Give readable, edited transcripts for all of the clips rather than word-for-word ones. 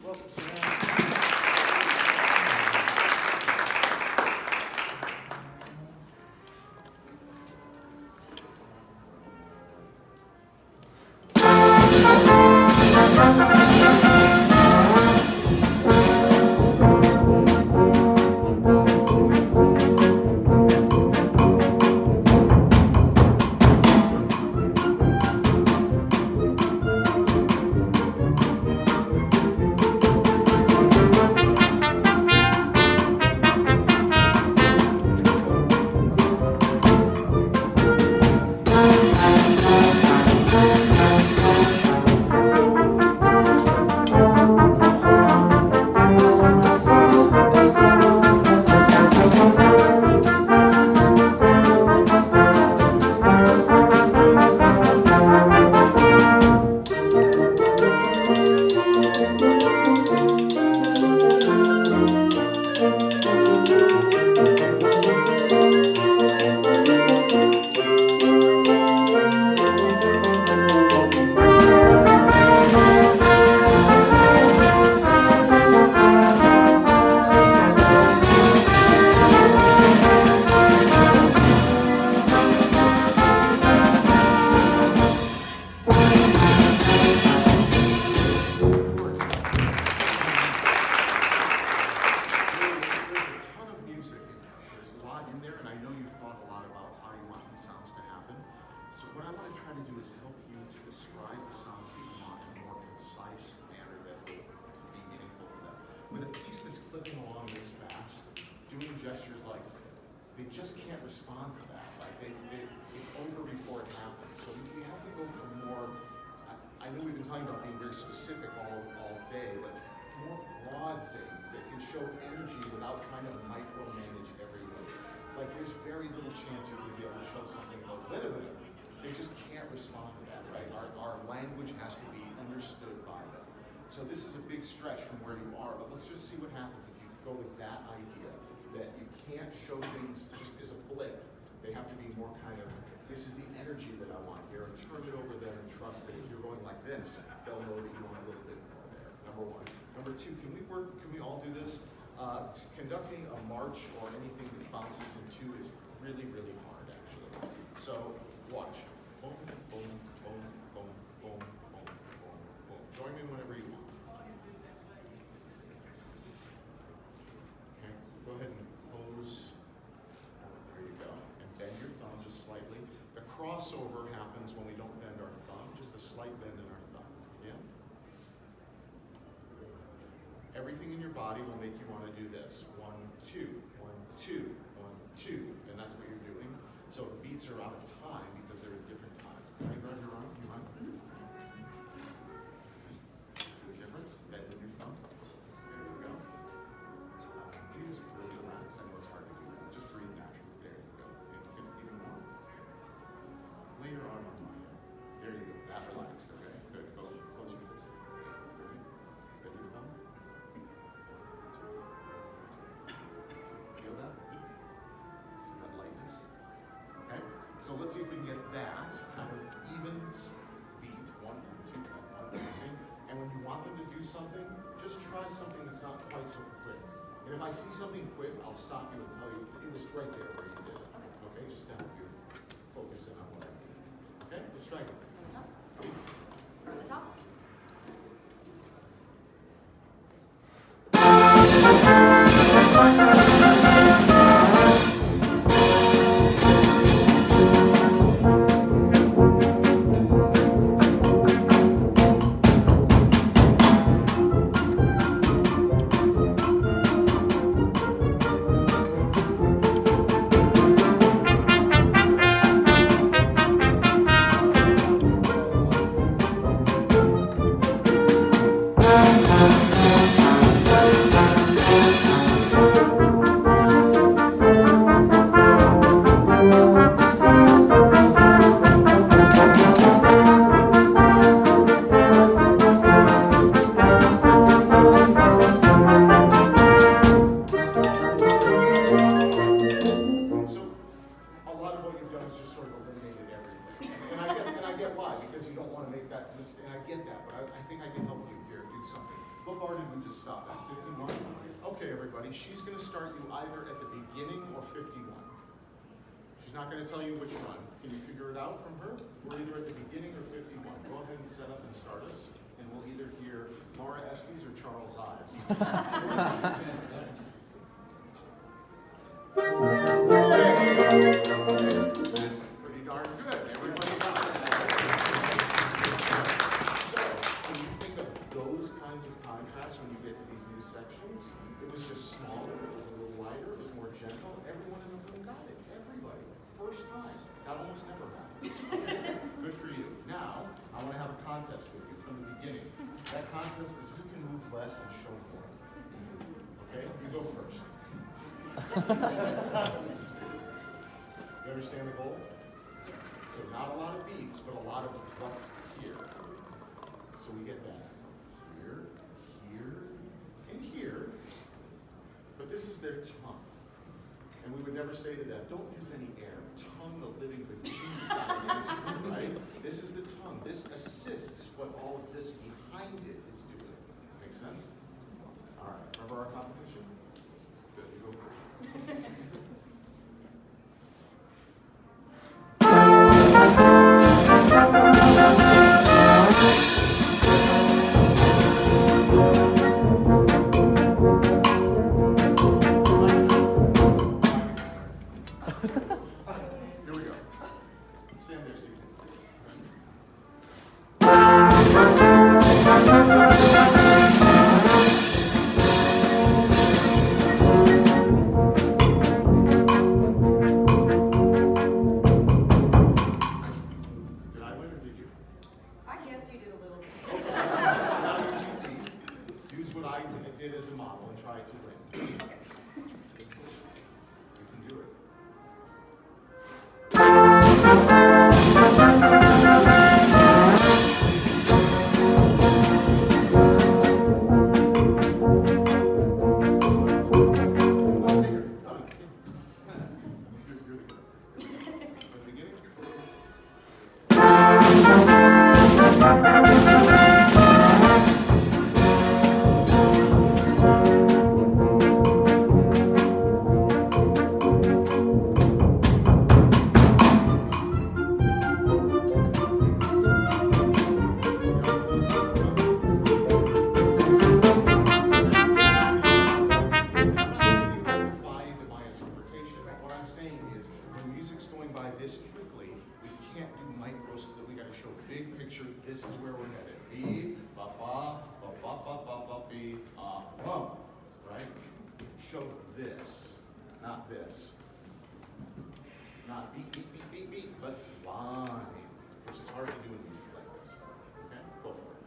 Welcome, Sam. Gestures like they just can't respond to that. Like it's over before it happens. So we have to go for more. I know we've been talking about being very specific all day, but more broad things that can show energy without trying to micromanage everything. Like there's very little chance you're going to be able to show something about literally. They just can't respond to that, right? Our language has to be understood by them. So this is a big stretch from where you are, but let's just see what happens if you go with that idea. That you can't show things just as a blip. They have to be more kind of, this is the energy that I want here, and turn it over there and trust that if you're going like this, they'll know that you want a little bit more there, number one. Number two, can we all do this? Conducting a march or anything that bounces in two is really, really hard, actually. So, watch. Boom, boom, boom, boom, boom, boom, boom, boom. Join me whenever you want. Go ahead and close. There you go. And bend your thumb just slightly. The crossover happens when we don't bend our thumb, just a slight bend in our thumb. Yeah? Everything in your body will make you want to do this. 1, 2, 1, 2, 1, 2. And that's what you're doing. So the beats are out of time because they're at different times. Can I grab your arm? Do you mind? See the difference? Bend in your thumb. There you go. You just really relax. I know it's hard to do that. Just breathe naturally. There you go. Even more. Lay your arm on mine. There you go. That relaxed. Okay. Good. Go. Close your fist. Good. Bend your thumb. Feel that? See that lightness? Okay. So let's see if we can get that kind of even beat. 1, 2, 1, 2, 3. And when you want them to do something, just try something that's not quite so quick. And if I see something quick, I'll stop you and tell you it was right there where you did it. Okay, just to help you focus in on what I mean. Okay, let's try it. From the top? Please. From the top? that, and I get that, but I think I can help you here do something. What bar did we just stop at? 51? Okay, everybody, she's going to start you either at the beginning or 51. She's not going to tell you which one. Can you figure it out from her? We're either at the beginning or 51. Go ahead and set up and start us, and we'll either hear Laura Estes or Charles Ives. That's pretty darn good. Everybody got it. So, when you think of those kinds of contrasts when you get to these new sections, it was just smaller, it was a little lighter, it was more gentle. Everyone in the room got it. Everybody. First time. That almost never happens. Good for you. Now, I want to have a contest with you from the beginning. That contest is who can move less and show more. Okay? You go first. You understand the goal? So not a lot of beats, but a lot of what's here. So we get that. Here, here, and here. But this is their tongue. And we would never say to them, don't use any air. Tongue the living bejesus out of this, right? This is the tongue. This assists what all of this behind it is doing. Make sense? All right. Remember our competition? Good. You go first. Here we go. Stand there so you can see. Did I win or did you? I guess you did a little bit. Okay. Now you speak. Use what I did as a model and try to win. You can do it. This quickly, we can't do micro so that we got to show big picture. This is where we're headed. B, ba ba, ba ba ba ba ba be, right? Show this, not this. Not beat, beat, beat, beat, beat, but line, which is hard to do in music like this. Okay, go for it.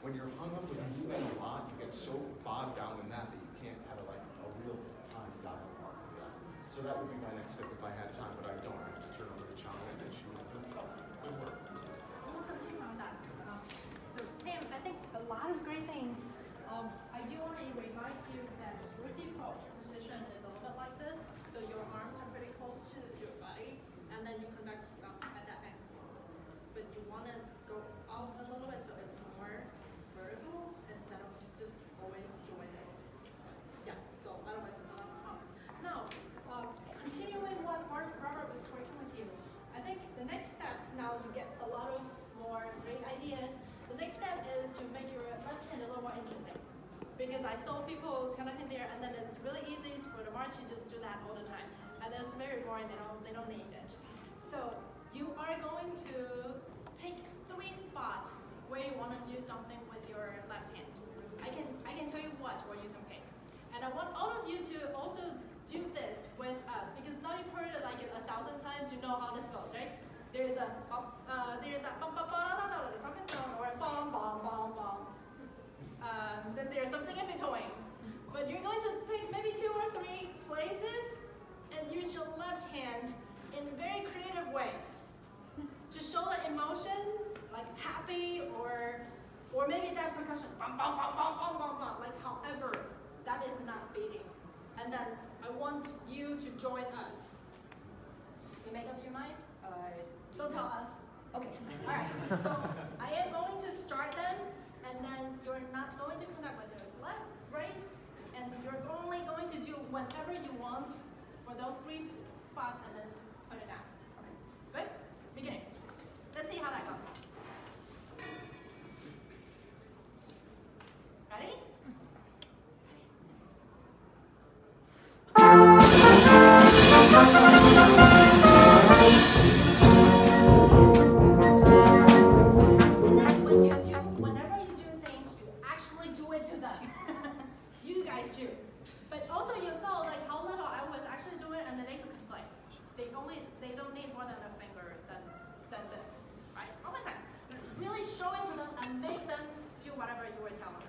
When you're hung up with moving a lot, you get so bogged down in that you can't have a real time dialogue with that. So that would be my next step if I had time, but I don't. I have to turn over to Chana and she will finish up. Good work. We'll continue on that. So Sam, I think a lot of great things. I do want to remind you that your default position is a little bit like this. So your arms are pretty close to your body, and then you connect at that ankle. But you want to go out a little bit so it's more vertical instead of just always doing this. Yeah, so otherwise it's a lot of harm. Now, to make your left hand a little more interesting. Because I saw people connecting there, and then it's really easy for the march to just do that all the time. And then it's very boring, they don't need it. So you are going to pick 3 spots where you want to do something with your left hand. I can tell you what you can pick. And I want all of you to also do this with us, because now you've heard it like 1,000 times, you know how this goes, right? There's a bum bum or a bum bum bum bum. Then there's something in between. But you're going to pick maybe 2 or 3 places and use your left hand in very creative ways to show the emotion, like happy or maybe that percussion, bum bum bum bum bum bum bum. Like however, that is not beating. And then I want you to join us. You make up your mind? Don't tell us. Okay. All right. So I am going to start them, and then you're not going to connect with the left, right, and you're only going to do whatever you want for those 3 spots, and then put it down. Okay. Good. Beginning. Let's see how that goes. Ready? Whenever you do things, you actually do it to them. You guys do. But also you saw like how little I was actually doing, and then they could complain. They don't need more than a finger than this. Right? One more time. Really show it to them and make them do whatever you were telling them.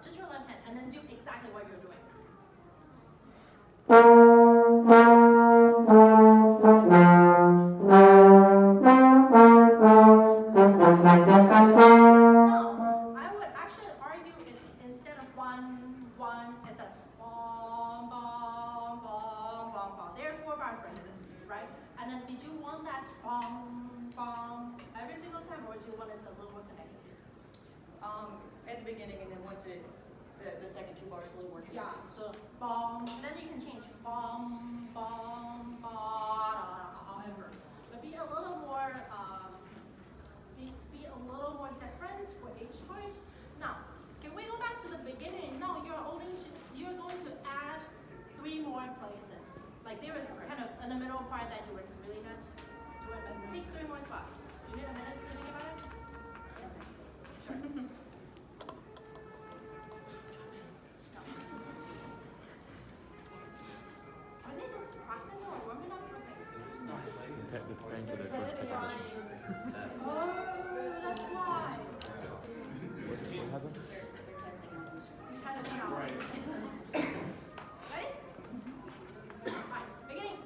Just your left hand, and then do exactly what you're doing. No, I would actually argue it's instead of one, it's a bom, bom, bom, bom, bom. There are 4 bar phrases, right? And then did you want that bom, bom every single time, or do you want it a little more connected? At the beginning, and then once the second 2 bars a little more connected. Yeah, so bom, then you can change bom, bom, ba, however. But be a little more, be a little more different for each part. Now, can we go back to the beginning? Now you're going to add 3 more places. Like there is kind of in the middle part that you were really not doing, but pick 3 more spots. You need a minute to think about it? 10 seconds. Sure. Are they just practicing or warming up for things? They're preparing for their first technician. Oh, that's why. What happened? They're testing out instruments. Testing out. Ready? Alright, beginning.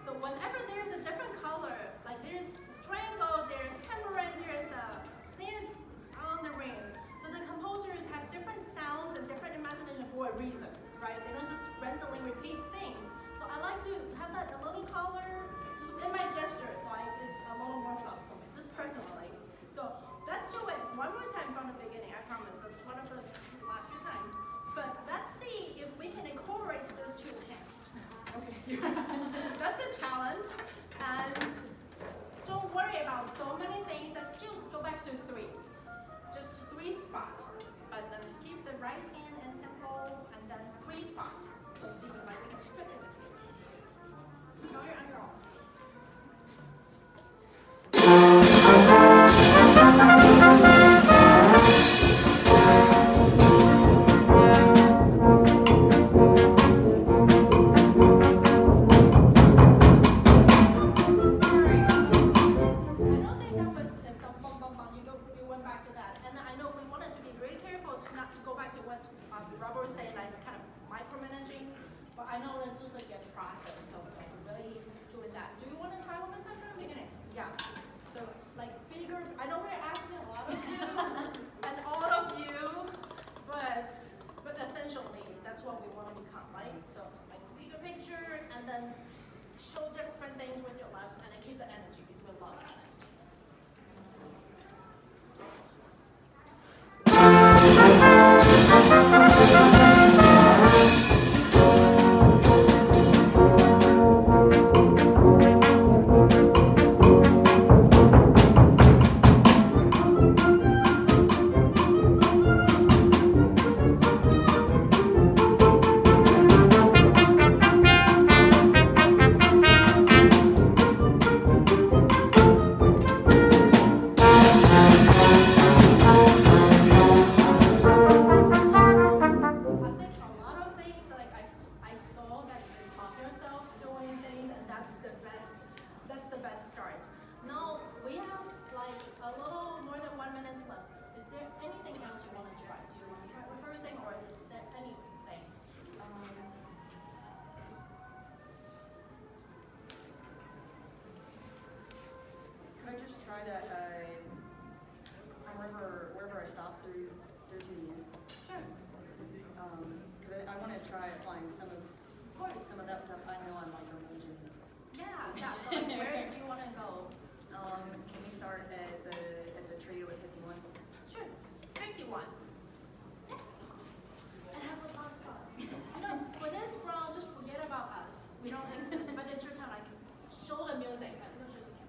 So whenever there's a different color, like there's triangle, there's tambourine, there's a snare on the ring. So the composers have different sounds and different imagination for a reason, right? They don't just randomly repeat things. So I like to have that a little color, just in my gestures, like it's a little more fun for me, just personally. So let's do it one more time from the beginning, I promise. It's one of the last few times. But let's see if we can incorporate those two hands. Okay. That's a challenge. And don't worry about so many things. Let's still go back to 3. Just 3 spots. But then keep the right hand in tempo and then 3 spots. So see if I can fit it. Now you're on your own. Robert was saying that it's kind of micromanaging, but I know it's just like a process, so like really doing that. Do you want to try one more time from the beginning? Yeah. So like bigger, I know we're asking a lot of you and all of you, but essentially that's what we want to become, right? So like bigger picture and then show different things with your left and then keep the energy because we love that. Wherever I stop through to the end. Sure. Cause I want to try applying some of that stuff. I know I'm micromanaging. Yeah. So like, where do you want to go? Can we start at the trio at 51? Sure. 51. Yeah. And have a lot of fun. For this round, just forget about us. We don't exist, but it's your time. Like, show the music as much as you can.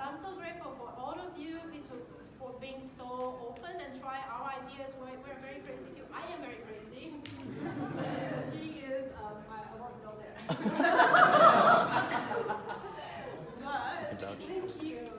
I'm so grateful for all of you for being so open and try our ideas. We're very crazy people. I am very crazy. He is, I won't go there.